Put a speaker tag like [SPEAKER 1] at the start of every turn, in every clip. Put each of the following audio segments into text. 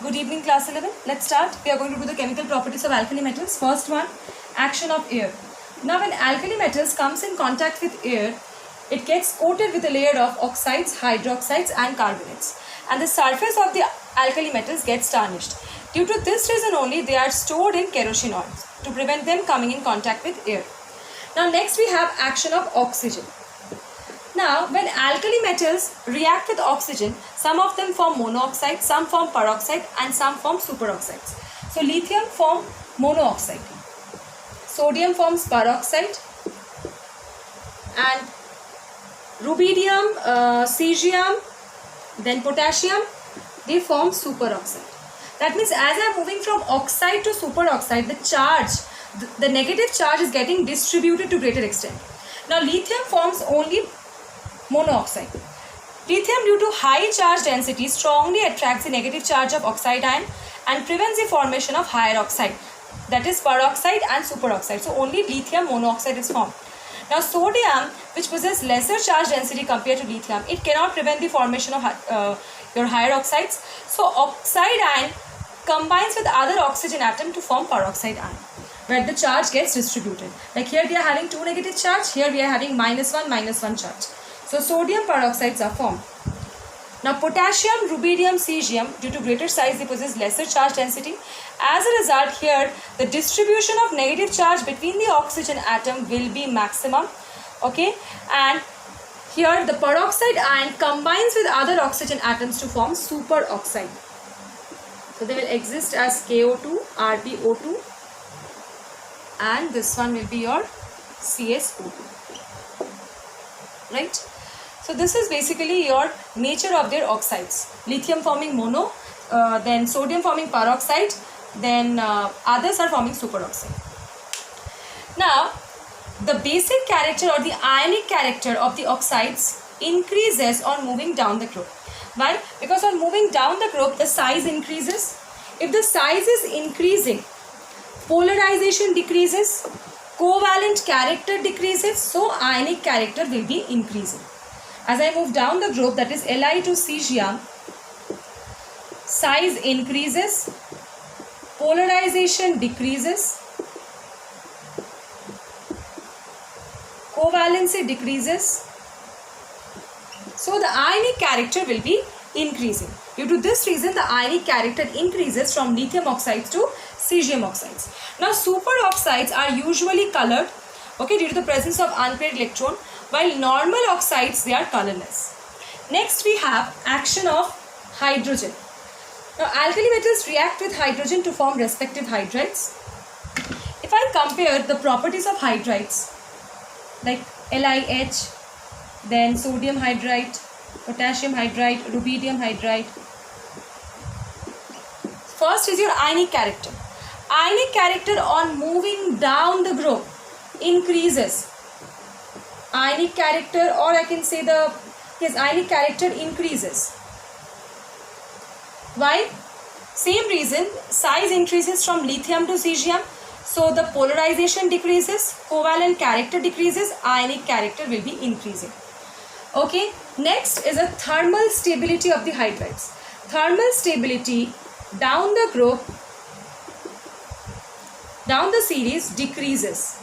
[SPEAKER 1] Good evening, class 11. Let's start. We are going to do the chemical properties of alkali metals. First one, action of air. Now, when alkali metals comes in contact with air, it gets coated with a layer of oxides, hydroxides and carbonates. And the surface of the alkali metals gets tarnished. Due to this reason only, they are stored in kerosene oils to prevent them coming in contact with air. Now, next we have action of oxygen. Now, when alkali metals react with oxygen, some of them form monoxide, some form peroxide and some form superoxides. So, lithium form monoxide, sodium forms peroxide and rubidium, cesium, then potassium, they form superoxide. That means as I am moving from oxide to superoxide, the charge, the negative charge is getting distributed to greater extent. Now, lithium forms only monoxide. Lithium, due to high charge density, strongly attracts the negative charge of oxide ion and prevents the formation of higher oxide, that is peroxide and superoxide. So only lithium monoxide is formed. Now sodium, which possesses lesser charge density compared to lithium, it cannot prevent the formation of your higher oxides. So oxide ion combines with other oxygen atom to form peroxide ion, where the charge gets distributed. Like here we are having 2 negative charge, here we are having -1 charge. So sodium peroxides are formed. Now potassium, rubidium, cesium, due to greater size, they possess lesser charge density. As a result, here the distribution of negative charge between the oxygen atom will be maximum. Okay, and here the peroxide ion combines with other oxygen atoms to form superoxide. So they will exist as KO2, RbO2, and this one will be your CSO2. Right? So this is basically your nature of their oxides. Lithium forming mono, then sodium forming peroxide, then others are forming superoxide. Now, the basic character or the ionic character of the oxides increases on moving down the group. Why? Because on moving down the group, the size increases. If the size is increasing, polarization decreases, covalent character decreases, so ionic character will be increasing. As I move down the group, that is Li to cesium, size increases, polarization decreases, covalency decreases, so the ionic character will be increasing. Due to this reason, the ionic character increases from lithium oxides to cesium oxides. Now, superoxides are usually colored, okay, due to the presence of unpaired electron, while normal oxides, they are colorless. Next, we have action of hydrogen. Now, alkali metals react with hydrogen to form respective hydrides. If I compare the properties of hydrides, like LiH, then sodium hydride, potassium hydride, rubidium hydride. First is your ionic character. Ionic character on moving down the group increases. Ionic character, or I can say ionic character increases. Why? Same reason, size increases from lithium to cesium, so the polarization decreases, covalent character decreases, ionic character will be increasing. Okay, next is a thermal stability of the hydrides. Thermal stability down the group, down the series decreases.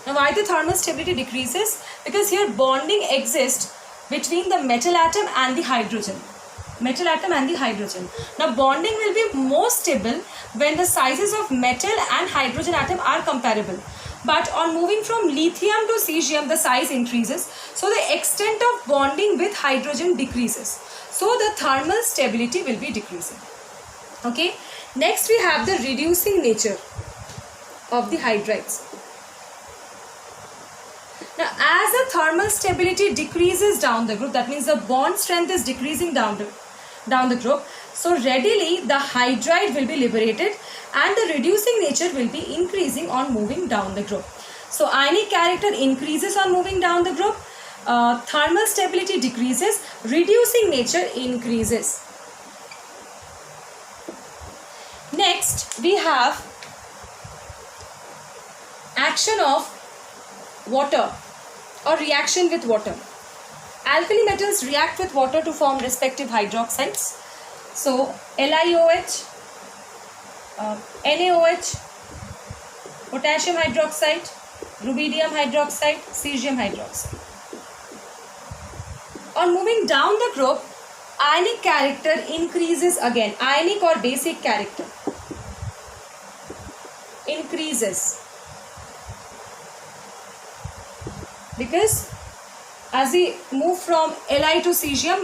[SPEAKER 1] Now, why the thermal stability decreases? Because here bonding exists between the metal atom and the hydrogen. Metal atom and the hydrogen. Now, bonding will be more stable when the sizes of metal and hydrogen atom are comparable. But on moving from lithium to cesium, the size increases. So, the extent of bonding with hydrogen decreases. So, the thermal stability will be decreasing. Okay. Next, we have the reducing nature of the hydrides. Now, as the thermal stability decreases down the group, that means the bond strength is decreasing down the group. So, readily the hydride will be liberated and the reducing nature will be increasing on moving down the group. So, ionic character increases on moving down the group. Thermal stability decreases, reducing nature increases. Next, we have action of water or reaction with water. Alkali metals react with water to form respective hydroxides. So LiOH, NaOH, potassium hydroxide, rubidium hydroxide, cesium hydroxide. On moving down the group, ionic character increases again. Ionic or basic character increases because as we move from Li to cesium,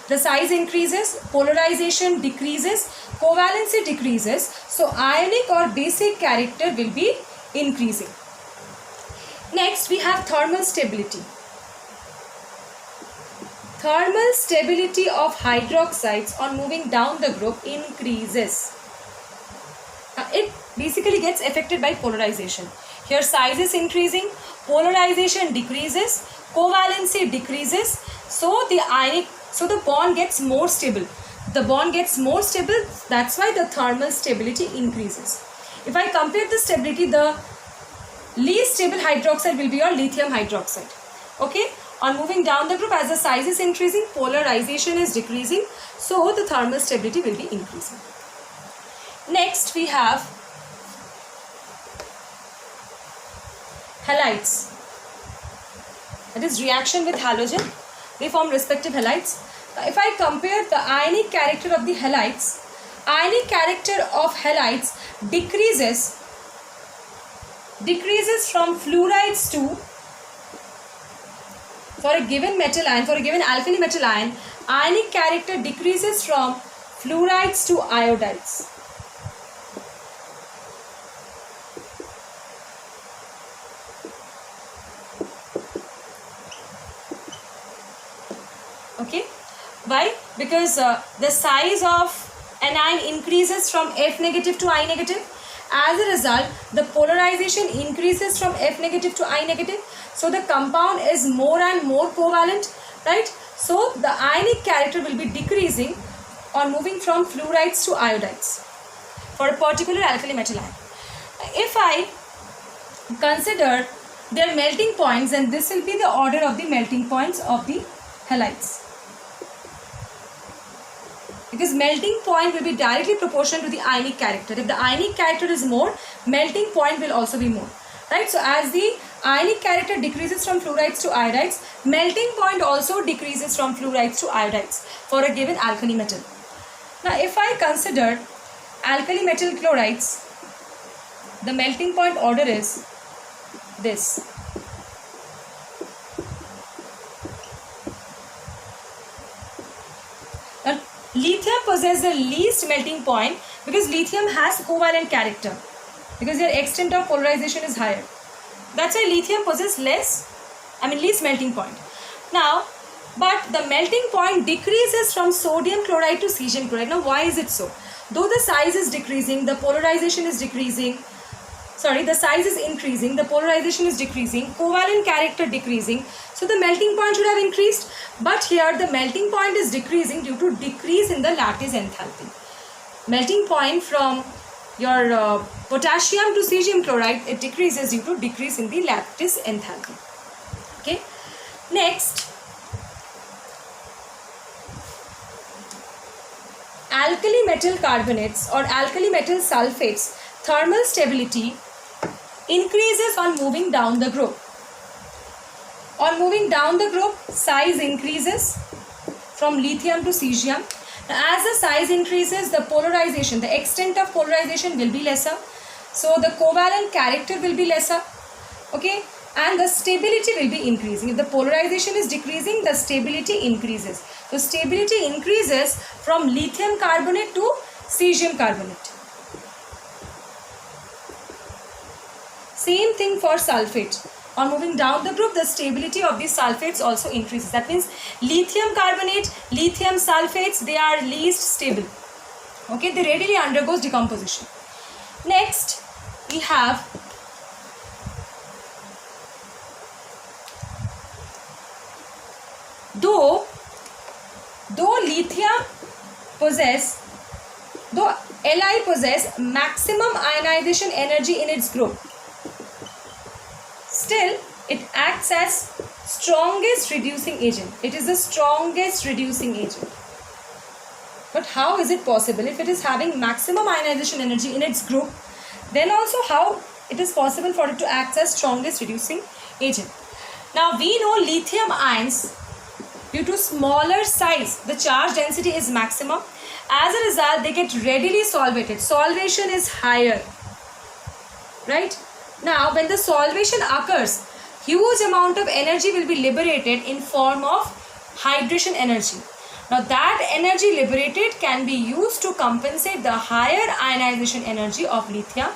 [SPEAKER 1] the size increases, polarization decreases, covalency decreases. So ionic or basic character will be increasing. Next, we have thermal stability. Thermal stability of hydroxides on moving down the group increases. It basically gets affected by polarization. Here size is increasing, polarization decreases, covalency decreases, so the bond gets more stable. The bond gets more stable, that's why the thermal stability increases. If I compare the stability, the least stable hydroxide will be your lithium hydroxide. Okay, on moving down the group, as the size is increasing, polarization is decreasing, so the thermal stability will be increasing. Next, we have halides. That is reaction with halogen. They form respective halides. If I compare the ionic character of the halides, ionic character of halides decreases from fluorides to, for a given metal ion, for a given alkali metal ion, ionic character decreases from fluorides to iodides. Okay, why? Because the size of an ion increases from F negative to I negative. As a result, the polarization increases from F negative to I negative. So the compound is more and more covalent, right? So the ionic character will be decreasing on moving from fluorides to iodides for a particular alkali metal ion. If I consider their melting points, and this will be the order of the melting points of the halides. Because melting point will be directly proportional to the ionic character. If the ionic character is more, melting point will also be more. Right? So as the ionic character decreases from fluorides to iodides, melting point also decreases from fluorides to iodides for a given alkali metal. Now if I consider alkali metal chlorides, the melting point order is this. Now, lithium possesses the least melting point because lithium has covalent character, because their extent of polarization is higher. That's why lithium possesses least melting point. Now, but the melting point decreases from sodium chloride to cesium chloride. Now, why is it so? Though the size is decreasing, the polarization is decreasing. Sorry, the size is increasing, the polarization is decreasing, covalent character decreasing. So the melting point should have increased. But here the melting point is decreasing due to decrease in the lattice enthalpy. Melting point from your potassium to cesium chloride, it decreases due to decrease in the lattice enthalpy. Okay. Next, alkali metal carbonates or alkali metal sulfates, thermal stability increases on moving down the group. On moving down the group, size increases from lithium to cesium. As the size increases, the polarization, the extent of polarization will be lesser. So the covalent character will be lesser. Okay, and the stability will be increasing. If the polarization is decreasing, the stability increases. So stability increases from lithium carbonate to cesium carbonate. Same thing for sulfate. On moving down the group, the stability of these sulfates also increases. That means lithium carbonate, lithium sulfates, they are least stable. Okay, they readily undergoes decomposition. Next, we have though Li possess maximum ionization energy in its group, still it acts as strongest reducing agent. It is the strongest reducing agent. But how is it possible if it is having maximum ionization energy in its group? Then also how it is possible for it to act as strongest reducing agent? Now we know lithium ions, due to smaller size, the charge density is maximum. As a result, they get readily solvated. Solvation is higher, right? Now when the solvation occurs, huge amount of energy will be liberated in form of hydration energy. Now that energy liberated can be used to compensate the higher ionization energy of lithium,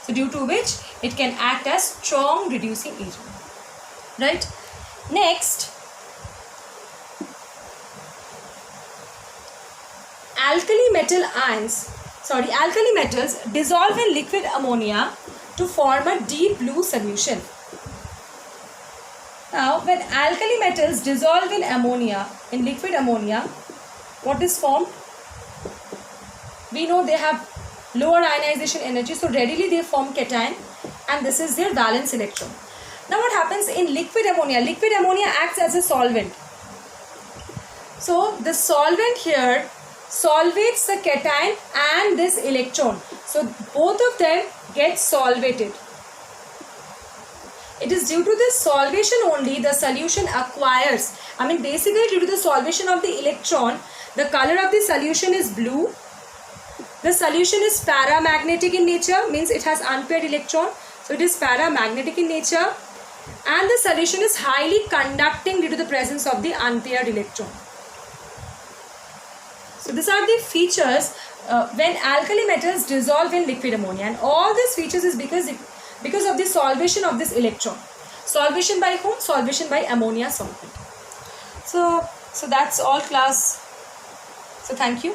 [SPEAKER 1] so due to which it can act as strong reducing agent, right? Next, alkali metals dissolve in liquid ammonia to form a deep blue solution. Now when alkali metals dissolve in ammonia, in liquid ammonia, what is formed? We know they have lower ionization energy, so readily they form cation, and this is their valence electron. Now what happens in liquid ammonia? Liquid ammonia acts as a solvent. So the solvent here solvates the cation and this electron. So both of them get solvated. It is due to this solvation only the solution acquires. Basically due to the solvation of the electron, the color of the solution is blue. The solution is paramagnetic in nature, means it has unpaired electron. So it is paramagnetic in nature, and the solution is highly conducting due to the presence of the unpaired electron. So these are the features when alkali metals dissolve in liquid ammonia, and all these features is because of the solvation of this electron. Solvation by whom? Solvation by ammonia solvent. So that's all class. So thank you.